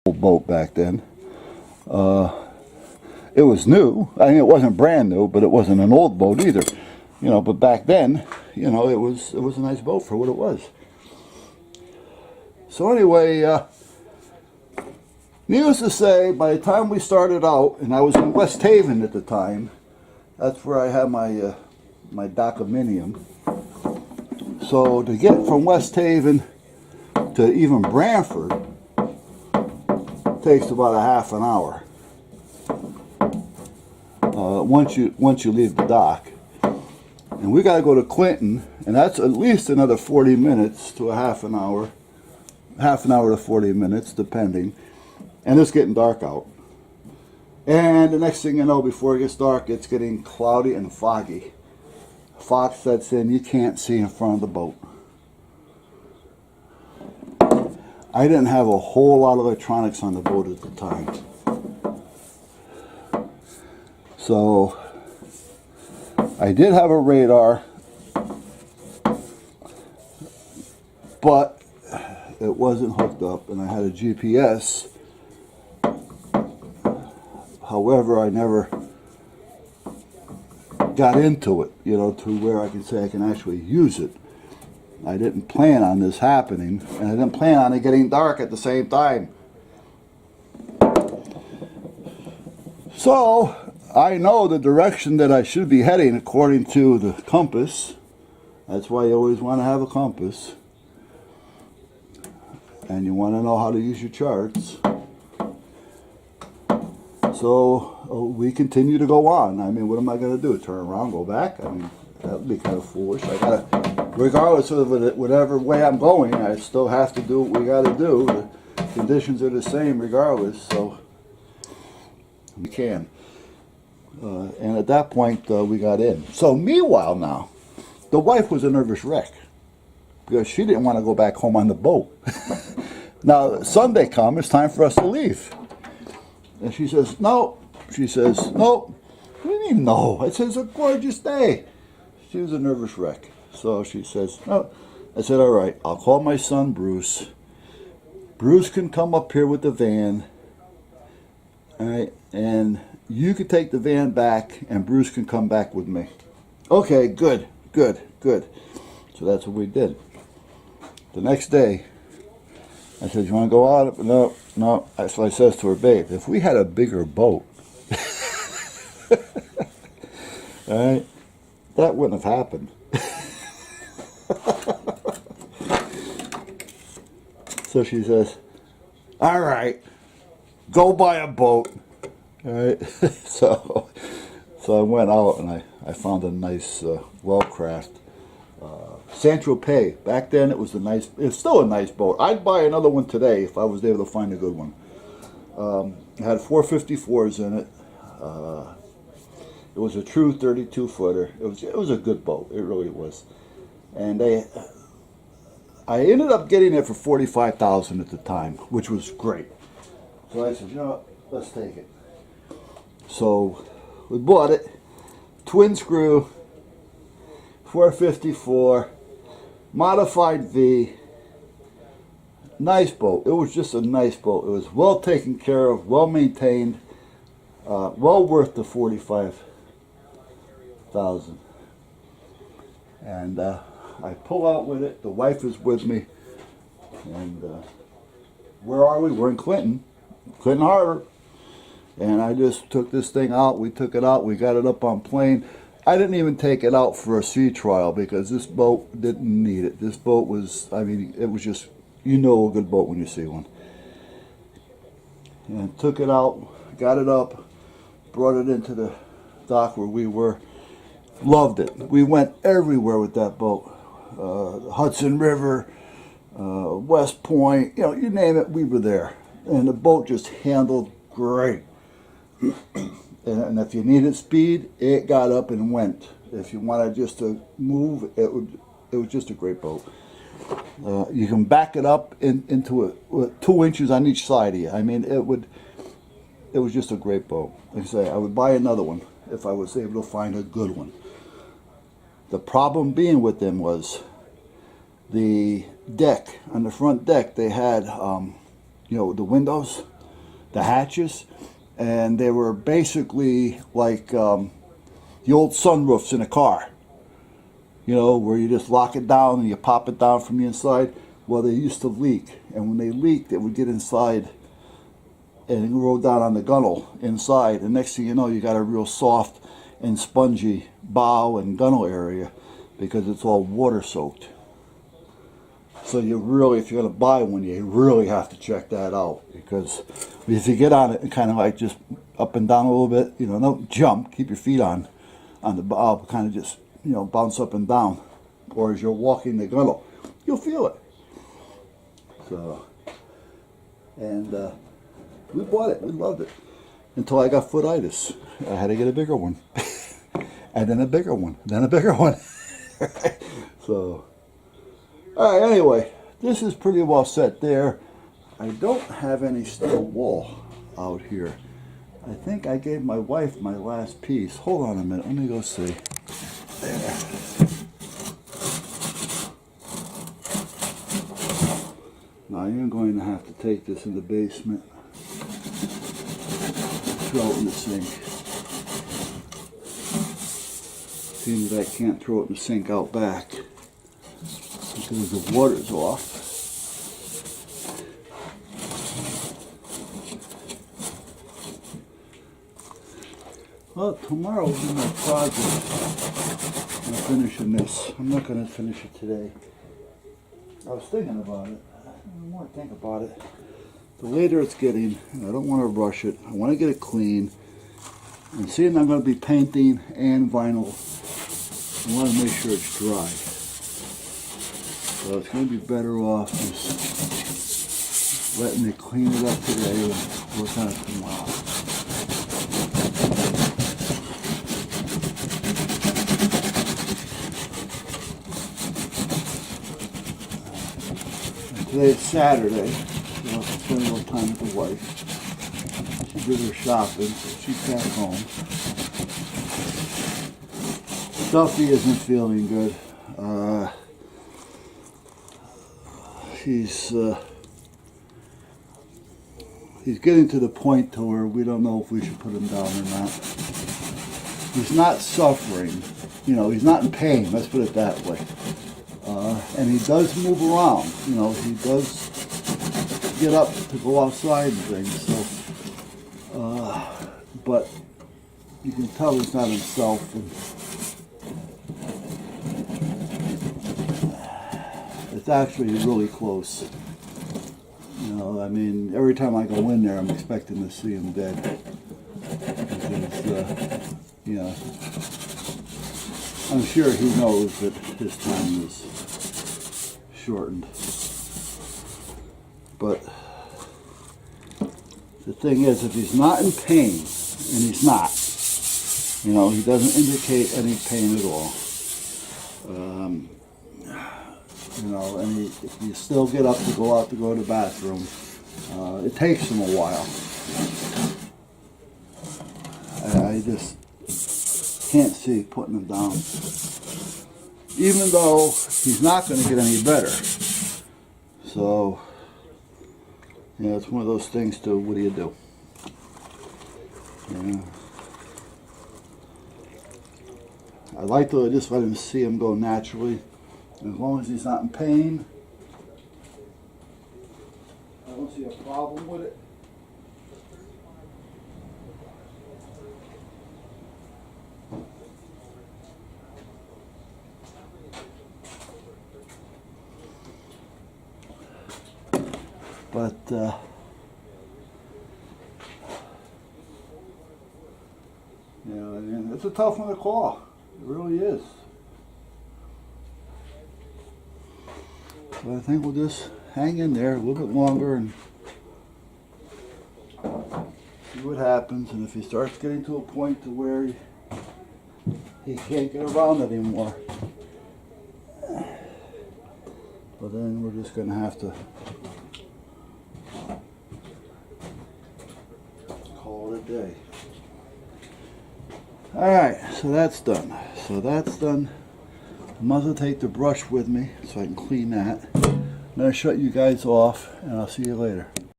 old boat back then. It was new. I mean, it wasn't brand new, but it wasn't an old boat either. But back then, it was a nice boat for what it was. So anyway, needless to say, by the time we started out, and I was in West Haven at the time, that's where I had my my Docominium. So to get from West Haven to even Brantford takes about a half an hour. Once you leave the dock, and we got to go to Clinton, and that's at least another 40 minutes to a half an hour to 40 minutes, depending. And it's getting dark out. And the next thing you know, before it gets dark, it's getting cloudy and foggy. Fog sets in, you can't see in front of the boat. I didn't have a whole lot of electronics on the boat at the time. So I did have a radar, but it wasn't hooked up, and I had a GPS. However, I never got into it, to where I can say I can actually use it. I didn't plan on this happening, and I didn't plan on it getting dark at the same time. So I know the direction that I should be heading according to the compass. That's why you always want to have a compass. And you want to know how to use your charts. So we continue to go on. I mean, what am I going to do? Turn around, go back? I mean, that would be kind of foolish. I gotta, regardless of whatever way I'm going, I still have to do what we got to do. The conditions are the same regardless, so we can. And at that point, we got in. So meanwhile now, the wife was a nervous wreck because she didn't want to go back home on the boat. Now, Sunday come, it's time for us to leave. And she says, no. She says, no. What do you mean, no? It says, a gorgeous day. She was a nervous wreck. So she says, no. I said, all right, I'll call my son, Bruce. Bruce can come up here with the van. All right, and you can take the van back, and Bruce can come back with me. Okay, good. So that's what we did. The next day, I said, you want to go out? No. So I says to her, babe, if we had a bigger boat, all right, that wouldn't have happened. So she says, all right, go buy a boat. All right. So I went out and I found a nice well-crafted Saint-Tropez. Back then it's still a nice boat. I'd buy another one today if I was able to find a good one. It had 454s in it. It was a true 32-footer. It was a good boat. It really was. And I ended up getting it for $45,000 at the time, which was great. So I said, you know what, let's take it. So we bought it. Twin screw, 454, modified V. Nice boat. It was just a nice boat. It was well taken care of, well maintained, well worth the $45,000. And I pull out with it. The wife is with me. And where are we? We're in Clinton Harbor. And I just took this thing out. We took it out. We got it up on plane. I didn't even take it out for a sea trial because this boat didn't need it. This boat was, I mean, it was just, a good boat when you see one. And took it out, got it up, brought it into the dock where we were. Loved it. We went everywhere with that boat. Hudson River, West Point, you name it, we were there. And the boat just handled great. And if you needed speed, it got up and went. If you wanted just to move, it was just a great boat. You can back it up into 2 inches on each side of you. I mean, it was just a great boat. Like I say, I would buy another one if I was able to find a good one. The problem being with them was the deck. On the front deck, they had, the windows. the hatches, and they were basically like the old sunroofs in a car. You know, where you just lock it down and you pop it down from the inside. Well, they used to leak, and when they leaked, it would get inside and roll down on the gunnel inside. And next thing you know, you got a real soft and spongy bow and gunnel area because it's all water soaked. So you really, if you're going to buy one, you really have to check that out, because if you get on it and kind of like just up and down a little bit, you know, don't jump, keep your feet on the bow, kind of just, you know, bounce up and down, or as you're walking the gunnel, you'll feel it. So, and we bought it, we loved it, until I got footitis. I had to get a bigger one, and then a bigger one, then a bigger one. So, all right, anyway, this is pretty well set there. I don't have any steel wool out here. I think I gave my wife my last piece. Hold on a minute, let me go see. There. Now you're going to have to take this in the basement, throw it in the sink. Seems that I can't throw it in the sink out back because the water's off. Well, tomorrow will be my project. I'm finishing this. I'm not going to finish it today. I was thinking about it. The more I think about it, the later it's getting, and I don't want to rush it. I want to get it clean. And seeing I'm going to be painting and vinyl, I want to make sure it's dry. So it's going to be better off just letting it clean it up today and work on it tomorrow. Today is Saturday, so I'll spend a little time with the wife. She did her shopping, so she's back home. Duffy isn't feeling good. He's getting to the point to where we don't know if we should put him down or not. He's not suffering, you know, he's not in pain, let's put it that way. And he does move around, you know, he does get up to go outside and things, so, but you can tell he's not himself, and it's actually really close. You know, I mean, every time I go in there, I'm expecting to see him dead, because, you know, I'm sure he knows that his time is shortened. But the thing is, if he's not in pain, and he's not, you know, he doesn't indicate any pain at all. You know, and if you still get up to go out to go to the bathroom, it takes him a while. I just can't see putting him down. Even though he's not going to get any better. So, yeah, it's one of those things too, what do you do? Yeah. I like to just let him see him go naturally. As long as he's not in pain, I don't see a problem with it. But you know, I mean, it's a tough one to call. It really is. So I think we'll just hang in there a little bit longer and see what happens. And if he starts getting to a point to where he can't get around anymore, well, then we're just going to have to call it a day. Alright, so that's done. I might as well take the brush with me so I can clean that. I'm going to shut you guys off, and I'll see you later.